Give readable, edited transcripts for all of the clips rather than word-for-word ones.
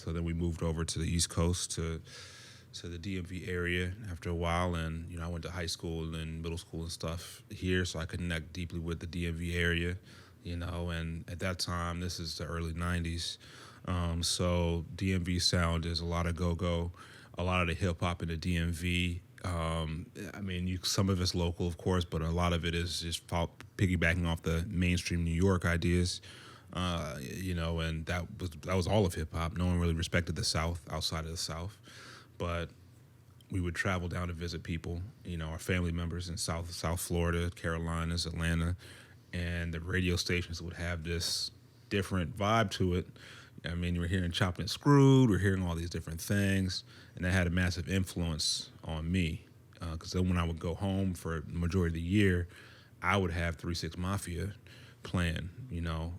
So then we moved over to the East Coast to the DMV area after a while, and I went to high school and middle school and stuff here, so I connect deeply with the DMV area, and at that time, this is the early 90s, so DMV sound is a lot of go-go, a lot of the hip-hop in the DMV. Some of it's local, of course, but a lot of it is just piggybacking off the mainstream New York ideas, and that was all of hip-hop. No one really respected the South outside of the South. But we would travel down to visit people, our family members in South Florida, Carolinas, Atlanta, and the radio stations would have this different vibe to it. We're hearing Chopped and Screwed, we're hearing all these different things, and that had a massive influence on me. Because then when I would go home for the majority of the year, I would have 3 6 Mafia playing.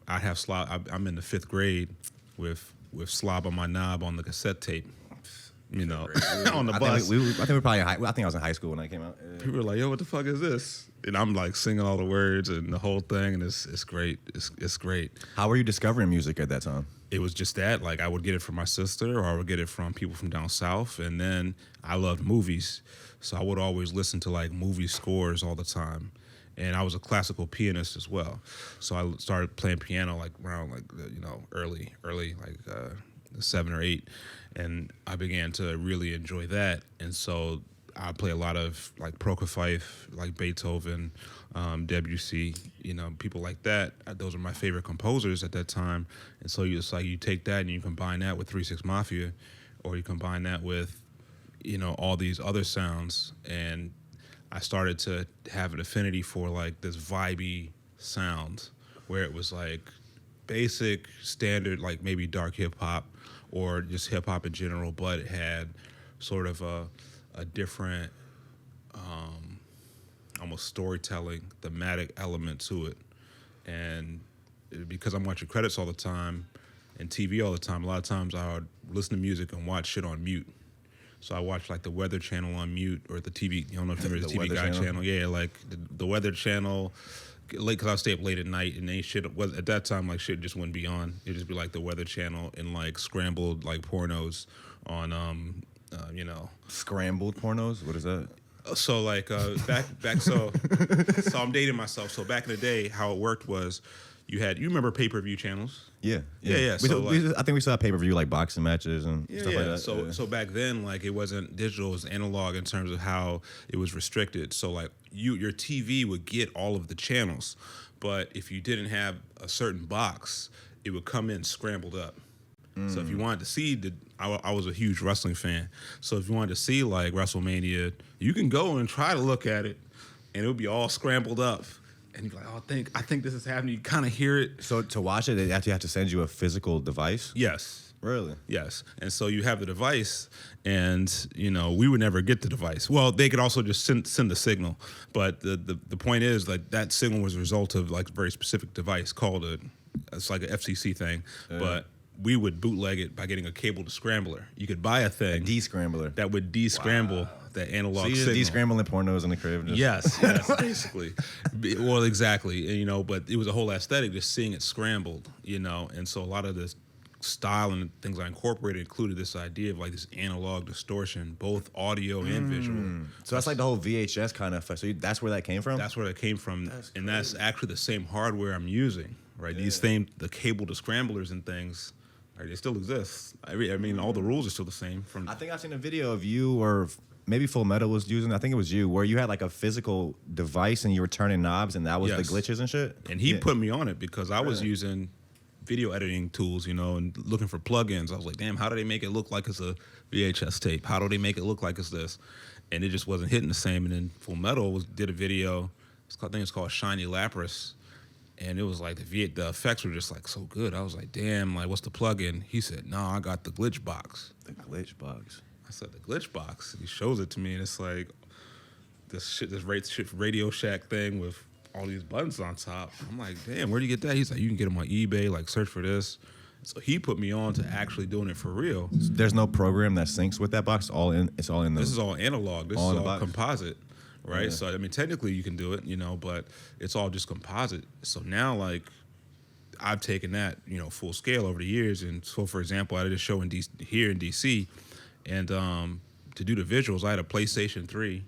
I'd have Slob. I'm in the 5th grade with Slob on my knob on the cassette tape. On the bus. I think I was in high school when that came out. Yeah. People were like, "Yo, what the fuck is this?" And I'm like singing all the words and the whole thing, and it's great. It's great. How were you discovering music at that time? It was just that, like, I would get it from my sister, or I would get it from people from down south, and then I loved movies, so I would always listen to like movie scores all the time. And I was a classical pianist as well, so I started playing piano like around early like 7 or 8. And I began to really enjoy that. And so I play a lot of like Prokofiev, like Beethoven, Debussy, people like that. Those are my favorite composers at that time. And so you take that and you combine that with 3 6 Mafia, or you combine that with, all these other sounds. And I started to have an affinity for like this vibey sound where it was like basic, standard, like maybe dark hip hop, or just hip-hop in general, but it had sort of a different, almost storytelling, thematic element to it. And because I'm watching credits all the time and TV all the time, a lot of times I would listen to music and watch shit on mute. So I watched like the Weather Channel on mute, or the TV, I don't know if you remember the TV Guide channel. Yeah, like the Weather Channel, late, because I stay up late at night, and they shit was at that time like shit just wouldn't be on. It'd just be like the Weather Channel and like scrambled like pornos on Scrambled pornos? What is that? So like back so I'm dating myself. So back in the day, how it worked was you remember pay-per-view channels? Yeah. Yeah. I think we saw pay-per-view like boxing matches and stuff like that. So back then, like, it wasn't digital, it was analog in terms of how it was restricted. So like your TV would get all of the channels, but if you didn't have a certain box, it would come in scrambled up. So if you wanted to see I was a huge wrestling fan. So if you wanted to see like WrestleMania, you can go and try to look at it, and it would be all scrambled up. And you're like, oh, I think this is happening. You kind of hear it. So to watch it, they actually have to send you a physical device? Yes. Really? Yes. And so you have the device, and, we would never get the device. Well, they could also just send the signal. But the point is, like, that signal was a result of, like, a very specific device called it's like an FCC thing. Yeah. But we would bootleg it by getting a cable descrambler. You could buy a thing. A descrambler. That would descramble that analog signal. So you're descrambling pornos in the crib. Yes, basically. Well, exactly. But it was a whole aesthetic just seeing it scrambled, And so a lot of this style and things I incorporated included this idea of like this analog distortion, both audio and visual. So that's like the whole VHS kind of effect. So that's where that came from? That's where that came from. That's actually the same hardware I'm using, right? Yeah. The cable descramblers and things, they still exist. I mean, all the rules are still the same. I think I've seen a video of you, or maybe Full Metal was using, I think it was you, where you had like a physical device and you were turning knobs, and that was the glitches and shit. And he put me on it because I was using video editing tools, and looking for plugins. I was like, damn, how do they make it look like it's a VHS tape? How do they make it look like it's this? And it just wasn't hitting the same. And then Full Metal did a video, I think it's called Shiny Lapras. And it was like the effects were just like so good. I was like, damn, like, what's the plugin? He said, no, I got the glitch box. The glitch box. I said, the glitch box. He shows it to me, and it's like this Radio Shack thing with all these buttons on top. I'm like, damn, where do you get that? He's like, you can get them on eBay, like, search for this. So he put me on to actually doing it for real. There's no program that syncs with that box? It's all in the... This is all analog. This is all composite. Right, yeah. So I mean, technically you can do it, but it's all just composite. So now, like, I've taken that, full scale over the years. And so, for example, I did a show here in DC, and to do the visuals, I had a PlayStation 3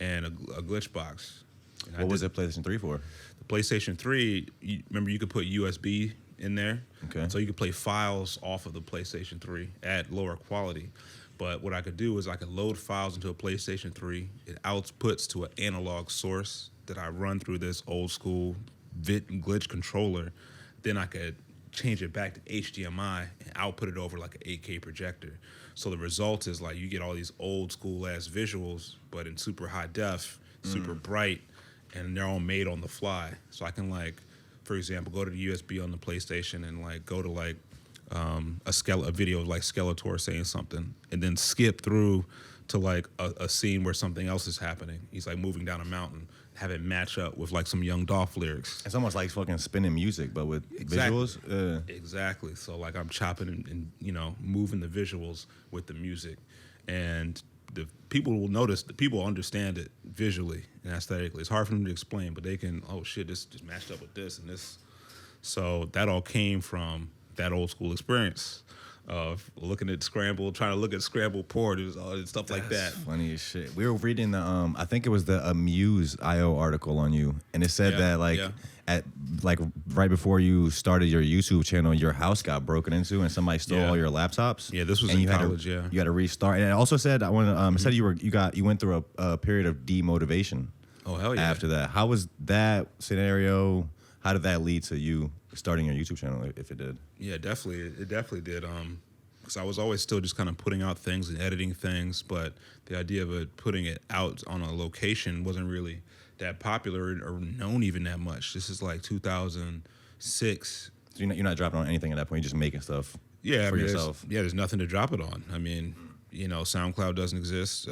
and a glitch box. And what was the PlayStation 3 for? The PlayStation 3, remember you could put USB in there? Okay. So you could play files off of the PlayStation 3 at lower quality. But what I could do is I could load files into a PlayStation 3. It outputs to an analog source that I run through this old school glitch controller. Then I could change it back to HDMI and output it over like an 8K projector. So the result is like you get all these old school ass visuals, but in super high def, super bright, and they're all made on the fly. So I can, like, for example, go to the USB on the PlayStation and like go to like a video like Skeletor saying something, and then skip through to like a scene where something else is happening. He's like moving down a mountain, have it match up with like some Young Dolph lyrics. It's almost like fucking spinning music, but with visuals. Exactly. So like I'm chopping and moving the visuals with the music, and the people will notice. The people understand it visually and aesthetically. It's hard for them to explain, but they can. Oh shit! This just matched up with this and this. So that all came from that old school experience of looking at Scramble, trying to look at Scramble port, all this stuff like that. Funny as shit. We were reading the I think it was the Amuse IO article on you, and it said that at like right before you started your YouTube channel, your house got broken into and somebody stole all your laptops. Yeah, this was and in you college. You had to restart, and it also said it said you went through a period of demotivation. Oh hell yeah! After that, how was that scenario? How did that lead to you starting your YouTube channel, if it did? Yeah, definitely. It definitely did. Because I was always still just kind of putting out things and editing things, but the idea of putting it out on a location wasn't really that popular or known even that much. This is like 2006. So you're not dropping on anything at that point. You're just making stuff for yourself. There's nothing to drop it on. I mean, SoundCloud doesn't exist.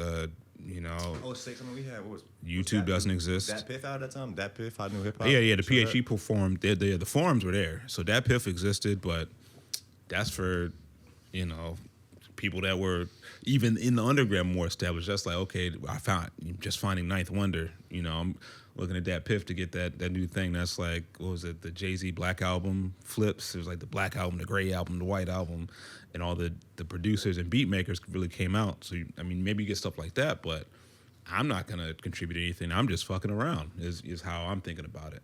06. I mean, we had YouTube doesn't exist. Dat Piff out at that time. Dat Piff, Hot New Hip Hop. Yeah. The PHE performed. The forums were there, so Dat Piff existed, but that's for people that were even in the underground more established. That's like, okay, just finding Ninth Wonder. I'm looking at Dat Piff to get that new thing. That's like, what was it? The Jay-Z Black Album flips. It was like the Black Album, the Gray Album, the White Album, and all the producers and beat makers really came out. So maybe you get stuff like that, but I'm not gonna contribute anything. I'm just fucking around. Is how I'm thinking about it.